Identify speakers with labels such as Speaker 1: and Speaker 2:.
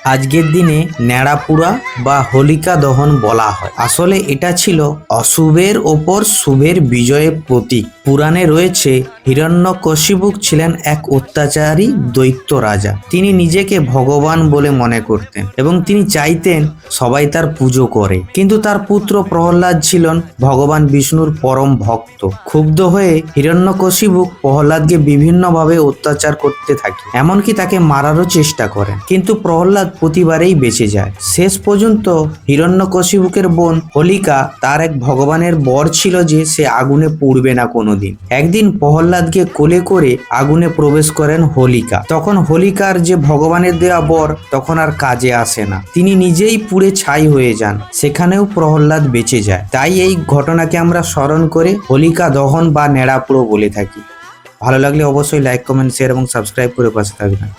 Speaker 1: আজকের দিনে ন্যাড়াপুরা বা হোলিকা দহন বলা হয়। আসলে এটা ছিল অশুভের ওপর শুভের বিজয়ের প্রতীক। পুরাণে রয়েছে হিরণ্যকশিপু ছিলেন এক অত্যাচারী দৈত্য রাজা। তিনি নিজেকে ভগবান বলে মনে করতেন এবং তিনি চাইতেন সবাই তার পুজো করে। কিন্তু তার পুত্র প্রহ্লাদ ছিলেন ভগবান বিষ্ণুর পরম ভক্ত। ক্ষুব্ধ হয়ে হিরণ্যকশিপু প্রহ্লাদকে বিভিন্নভাবে অত্যাচার করতে থাকে, এমনকি তাকে মারারও চেষ্টা করেন। কিন্তু প্রহ্লাদ প্রতিবারেই বেঁচে যায়। শেষ পর্যন্ত হিরণ্যকশিপুর বোন হোলিকা তার এক ভগবানের বর ছিল যে সে আগুনে পুড়বে না কোনোদিন। একদিন প্রহ্লাদকে কোলে করে আগুনে প্রবেশ করেন হোলিকা। তখন হোলিকার যে ভগবানের দেওয়া বর তখন আর কাজে আসে না, তিনি নিজেই পুড়ে ছাই হয়ে যান। সেখানেও প্রহ্লাদ বেঁচে যায়। তাই এই ঘটনাকে আমরা স্মরণ করে হোলিকা দহন বা নেড়াপুরো বলে থাকি। ভালো লাগলে অবশ্যই লাইক, কমেন্ট, শেয়ার এবং সাবস্ক্রাইব করে পাশে থাকবেন।